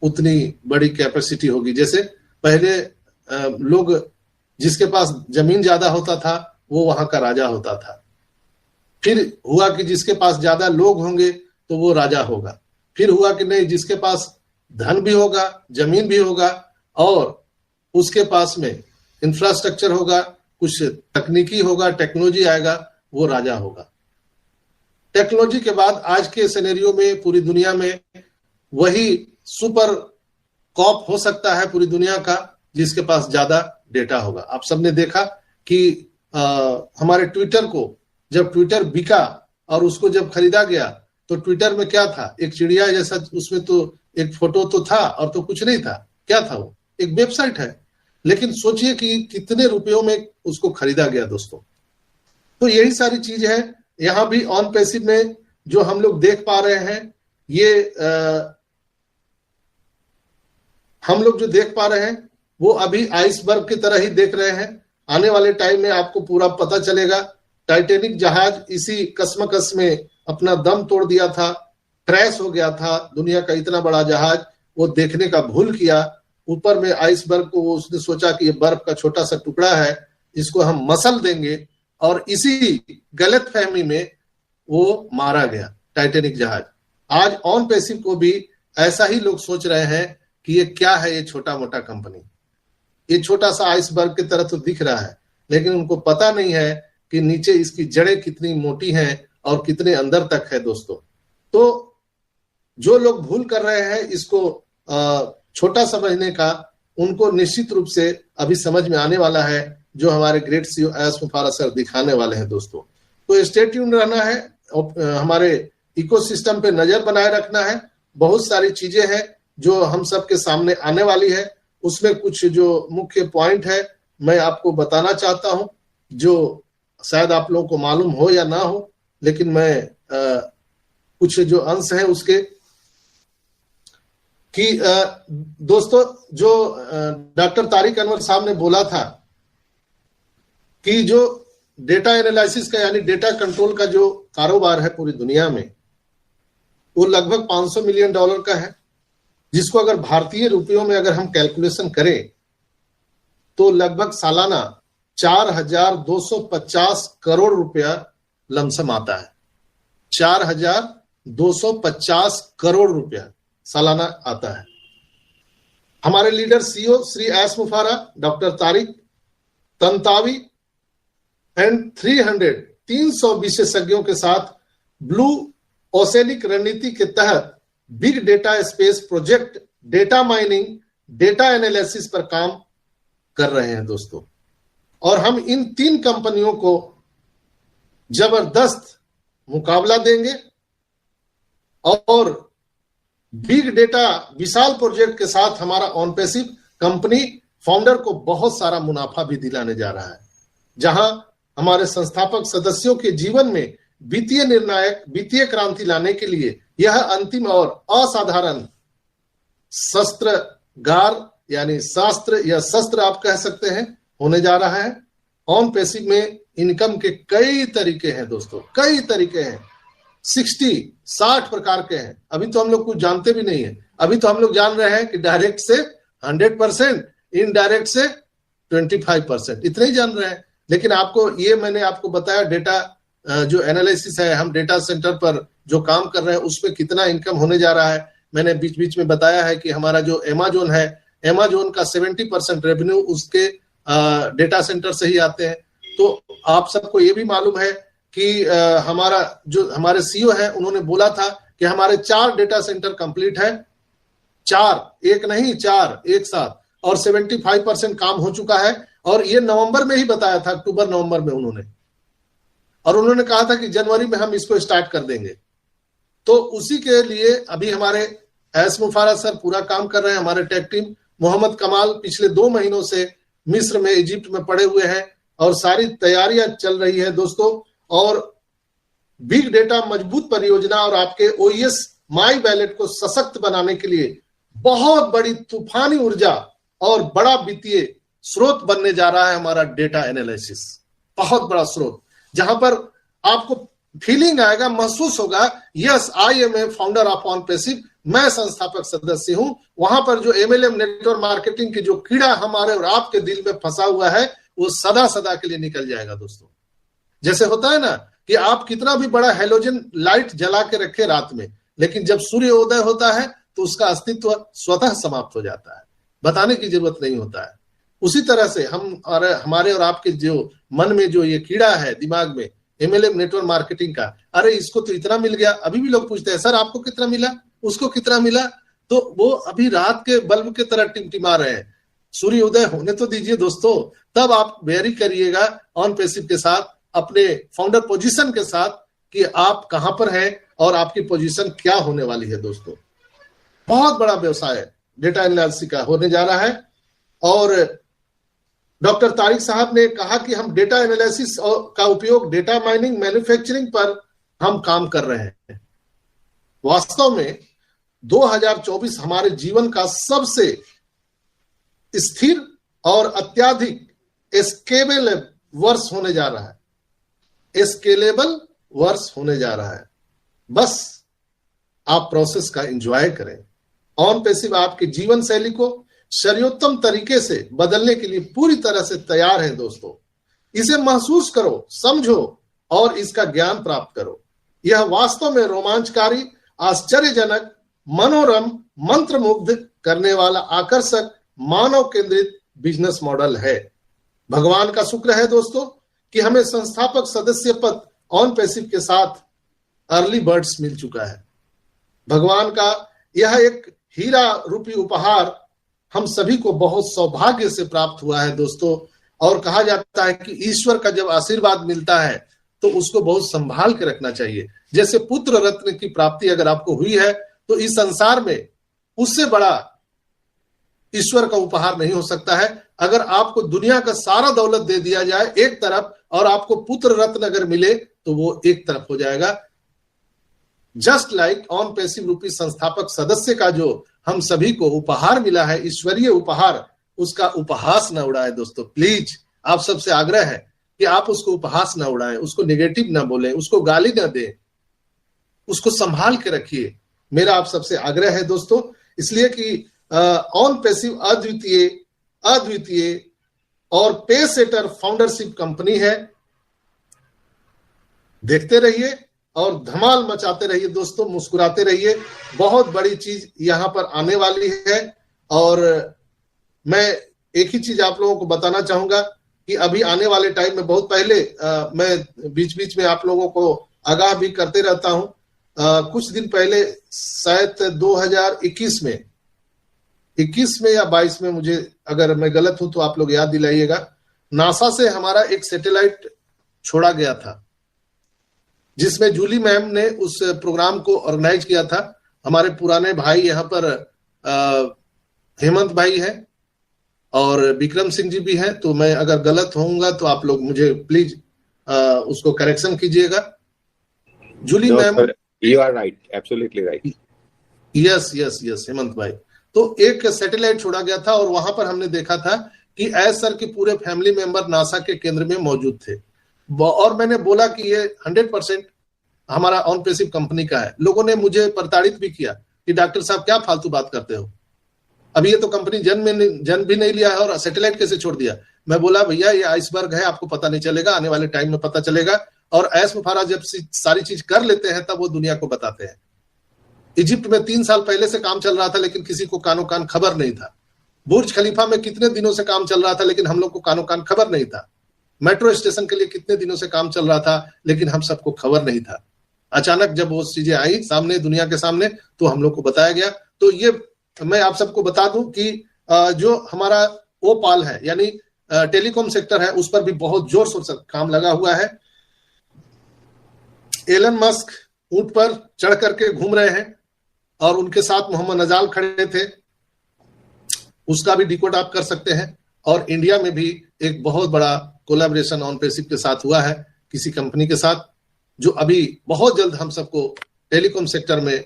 उतनी बड़ी कैपेसिटी होगी। जैसे पहले लोग, जिसके पास जमीन ज्यादा होता था वो वहां का राजा होता था। फिर हुआ कि जिसके पास ज्यादा लोग होंगे तो वो राजा होगा। फिर हुआ कि नहीं, जिसके पास धन भी होगा, जमीन भी होगा और उसके पास में इंफ्रास्ट्रक्चर होगा, कुछ तकनीकी होगा, टेक्नोलॉजी आएगा, वो राजा होगा। टेक्नोलॉजी के बाद आज के सिनेरियो में पूरी दुनिया में वही सुपर कॉप हो सकता है पूरी दुनिया का, जिसके पास ज्यादा डेटा होगा। आप सबने देखा कि हमारे ट्विटर को, जब ट्विटर बिका और उसको जब खरीदा गया तो ट्विटर में क्या था, एक चिड़िया जैसा, उसमें तो एक फोटो तो था और तो कुछ नहीं था। क्या था वो? एक वेबसाइट है। लेकिन सोचिए कि कितने रुपयों में उसको खरीदा गया दोस्तों। तो यही सारी चीज है। यहां भी ऑन पैसिव में जो हम लोग देख पा रहे हैं, ये हम लोग जो देख पा रहे हैं वो अभी आइसबर्ग की तरह ही देख रहे हैं। आने वाले टाइम में आपको पूरा पता चलेगा। टाइटैनिक जहाज इसी कसमकस में अपना दम तोड़ दिया था, क्रैश हो गया था। दुनिया का इतना बड़ा जहाज वो देखने का भूल किया। ऊपर में आइसबर्ग को उसने सोचा कि ये बर्फ का छोटा सा टुकड़ा है, इसको हम मसल देंगे, और इसी गलतफहमी में वो मारा गया टाइटैनिक जहाज। आज ऑन पैसिव को भी ऐसा ही लोग सोच रहे हैं कि ये क्या है, ये छोटा मोटा कंपनी, ये छोटा सा आइसबर्ग की तरह तो दिख रहा है, लेकिन उनको पता नहीं है कि नीचे इसकी जड़ें कितनी मोटी हैं और कितने अंदर तक है दोस्तों। तो जो लोग भूल कर रहे हैं इसको छोटा समझने का, उनको निश्चित रूप से अभी समझ में आने वाला है, जो हमारे ग्रेट सीईओ एस मुफारा सर दिखाने वाले हैं दोस्तों। तो स्टे ट्यून रहना है, हमारे इकोसिस्टम पे नजर बनाए रखना है। बहुत सारी चीजें हैं जो हम सबके सामने आने वाली है। उसमें कुछ जो मुख्य पॉइंट है मैं आपको बताना चाहता हूं, जो शायद आप लोगों को मालूम हो या ना हो, लेकिन मैं कुछ जो अंश है उसके कि दोस्तों, जो डॉक्टर तारिक अनवर साहब ने बोला था कि जो डेटा एनालिसिस का यानी डेटा कंट्रोल का जो कारोबार है पूरी दुनिया में, वो लगभग $500 मिलियन का है, जिसको अगर भारतीय रुपयों में अगर हम कैलकुलेशन करें तो लगभग सालाना 4,250 करोड़ रुपया लमसम आता है। 4,250 करोड़ रुपया सालाना आता है। हमारे leader CEO Shri S Mufara, doctor Tariq, Tantawi and 300 विशेषज्ञों के साथ ब्लू ओसेनिक रणनीति के तहत big data space project, data mining, data analysis पर काम कर रहे हैं दोस्तों। और हम इन 3 कंपनियों को जबरदस्त मुकाबला देंगे और बिग डेटा विशाल प्रोजेक्ट के साथ हमारा ऑन पैसिव कंपनी फाउंडर को बहुत सारा मुनाफा भी दिलाने जा रहा है, जहां हमारे संस्थापक सदस्यों के जीवन में वित्तीय निर्णायक, वित्तीय क्रांति लाने के लिए यह अंतिम और असाधारण शस्त्रागार यानी शास्त्र या शस्त्र आप कह सकते हैं होने जा रहा है। ऑन पैसिव में इनकम के कई तरीके हैं दोस्तों, कई तरीके हैं, 60 प्रकार के हैं। अभी तो हम लोग कुछ जानते भी नहीं है। अभी तो हम लोग जान रहे हैं कि डायरेक्ट से 100%, इनडायरेक्ट से 25%, इतने ही जान रहे हैं। लेकिन आपको ये मैंने आपको बताया, डेटा जो एनालिसिस है, हम डेटा सेंटर पर जो काम कर रहे हैं उसमें कितना इनकम होने जा रहा है। मैंने बीच बीच में बताया है कि हमारा जो अमेज़न है, अमेज़न का 70% रेवेन्यू उसके डेटा सेंटर से ही आते हैं। तो आप सबको ये भी मालूम है कि हमारा जो हमारे सीईओ है उन्होंने बोला था कि हमारे 4 डेटा सेंटर कंप्लीट है, 4, एक नहीं 4 एक साथ, और 75% काम हो चुका है। और ये नवंबर में ही बताया था, अक्टूबर नवंबर में उन्होंने, और उन्होंने कहा था कि जनवरी में हम इसको स्टार्ट कर देंगे। तो उसी के लिए अभी हमारे एस मुफारा सर पूरा काम कर रहे हैं। हमारे टेक टीम मोहम्मद कमाल पिछले 2 महीनों से मिस्र में, इजिप्ट में पड़े हुए हैं और सारी तैयारियां चल रही है दोस्तों। और बिग डेटा मजबूत परियोजना और आपके ओईएस माई वैलेट को सशक्त बनाने के लिए बहुत बड़ी तूफानी ऊर्जा और बड़ा वित्तीय स्रोत बनने जा रहा है हमारा डेटा एनालिसिस। बहुत बड़ा स्रोत, जहां पर आपको फीलिंग आएगा, महसूस होगा, yes I am a founder of OnPassive, मैं संस्थापक सदस्य हूं। वहां पर जो MLM नेटवर्क मार्केटिंग की जो कीड़ा हमारे और आपके दिल में फंसा हुआ है वो सदा सदा के लिए निकल जाएगा दोस्तों। जैसे होता है ना कि आप कितना भी बड़ा हेलोजन लाइट जला के रखे रात में, लेकिन जब सूर्योदय होता है तो उसका अस्तित्व स्वतः समाप्त हो जाता है, बताने की जरूरत नहीं होता है। उसी तरह से हमारे और आपके जो मन में जो ये कीड़ा है दिमाग में MLM नेटवर्क मार्केटिंग का, अरे इसको तो इतना मिल गया। अभी भी लोग पूछते हैं सर आपको कितना मिला, उसको कितना मिला, तो वो अभी रात के बल्ब के तरह टिमटिमा रहे हैं। सूर्य उदय होने तो दीजिए दोस्तों, तब आप वेरी करिएगा ऑन पैसिव के साथ, अपने फाउंडर पोजीशन के साथ कि आप कहां पर हैं और आपकी पोजीशन क्या होने वाली है। दोस्तों बहुत बड़ा व्यवसाय डेटा एनालिसिस का होने जा रहा है और डॉक्टर तारिक साहब ने कहा कि हम डेटा एनालिसिस का उपयोग डेटा माइनिंग मैन्युफैक्चरिंग पर हम काम कर रहे हैं। वास्तव में 2024 हमारे जीवन का सबसे स्थिर और अत्यधिक स्केलेबल वर्ष होने जा रहा है। स्केलेबल वर्ष होने जा रहा है। बस आप प्रोसेस का एंजॉय करें। ऑन पैसिव आपके जीवन शैली को सर्वोत्तम तरीके से बदलने के लिए पूरी तरह से तैयार है दोस्तों। इसे महसूस करो, समझो और इसका ज्ञान प्राप्त करो। यह वास्तव में रोमांचकारी, आश्चर्यजनक, मनोरम, मंत्रमुग्ध करने वाला आकर्षक मानव केंद्रित बिजनेस मॉडल है। भगवान का शुक्र है दोस्तों कि हमें संस्थापक सदस्य पद ऑन पैसिव के साथ अर्ली बर्ड्स मिल चुका है। भगवान का यह एक हीरा रूपी उपहार हम सभी को बहुत सौभाग्य से प्राप्त हुआ है दोस्तों। और कहा जाता है कि ईश्वर का जब आशीर्वाद मिलता है तो उसको बहुत संभाल के रखना चाहिए। जैसे पुत्र रत्न की प्राप्ति अगर आपको हुई है तो इस संसार में उससे बड़ा ईश्वर का उपहार नहीं हो सकता है। अगर आपको दुनिया का सारा दौलत दे दिया जाए एक तरफ और आपको पुत्र रत्न अगर मिले तो वो एक तरफ हो जाएगा। जस्ट लाइक ऑन पैसिव रूपी संस्थापक सदस्य का जो हम सभी को उपहार मिला है, ईश्वरीय उपहार, उसका उपहास न उड़ाए दोस्तों। प्लीज आप सबसे आग्रह है कि आप उसको उपहास न उड़ाएं, उसको नेगेटिव ना बोलें, उसको गाली ना दें, उसको संभाल के रखिए। मेरा आप सबसे आग्रह है दोस्तों, इसलिए कि ऑन पैसिव अद्वितीय और पे सेटर फाउंडरशिप कंपनी है। देखते रहिए और धमाल मचाते रहिए दोस्तों, मुस्कुराते रहिए। बहुत बड़ी चीज यहां पर आने वाली है। और मैं एक ही चीज आप लोगों को बताना चाहूंगा कि अभी आने वाले टाइम में, बहुत पहले मैं बीच बीच में आप लोगों को आगाह भी करते रहता हूं। कुछ दिन पहले शायद 2021 में 21 में या 22 में, मुझे अगर मैं गलत हूं तो आप लोग याद दिलाइएगा, नासा से हमारा एक सैटेलाइट छोड़ा गया था जिसमें जूली मैम ने उस प्रोग्राम को ऑर्गेनाइज किया था। हमारे पुराने भाई यहाँ पर हेमंत भाई हैं और विक्रम सिंह जी भी हैं। तो मैं अगर गलत होऊंगा तो आप लोग मुझे प्लीज उसको करेक्शन कीजिएगा। Julie ma'am, you are right, absolutely right. Yes Hemant भाई। तो एक सैटेलाइट छोड़ा गया था और वहां पर हमने देखा था कि एस सर के पूरे फैमिली मेंबर नासा के केंद्र में मौजूद थे। और मैंने बोला कि ये 100% हमारा ऑन पैसिव कंपनी का है। लोगों ने मुझे प्रताड़ित भी किया कि डॉक्टर साहब क्या फालतू बात करते हो, अभी ये तो कंपनी जन्म भी नहीं लिया है और सैटेलाइट कैसे छोड़ दिया। मैं बोला भैया ये आइसबर्ग है, आपको पता नहीं चलेगा, आने वाले टाइम में पता चलेगा। और ऐश मुफारा जब सारी चीज कर लेते हैं तब वो दुनिया को बताते हैं। इजिप्ट में 3 साल पहले से काम चल रहा था लेकिन किसी को कानो कान खबर नहीं था। बुर्ज खलीफा में कितने दिनों से काम चल रहा था लेकिन हम लोग को कानो कान खबर नहीं था। मेट्रो स्टेशन के लिए कितने दिनों से काम चल रहा था लेकिन हम सबको खबर नहीं था। अचानक जब वो चीजें आई सामने, दुनिया के सामने, तो हम लोग को बताया गया। तो ये मैं आप सबको बता दूं कि जो हमारा ओपाल है यानी टेलीकॉम सेक्टर है, उस पर भी बहुत जोर शोर से काम लगा हुआ है। एलन मस्क ऊंट पर चढ़ करके घूम रहे हैं और उनके साथ मोहम्मद नजाल खड़े थे, उसका भी डिकोड आप कर सकते हैं। और इंडिया में भी एक बहुत बड़ा कोलैबोरेशन ऑन पैसिव के साथ हुआ है किसी कंपनी के साथ, जो अभी बहुत जल्द हम सबको टेलीकॉम सेक्टर में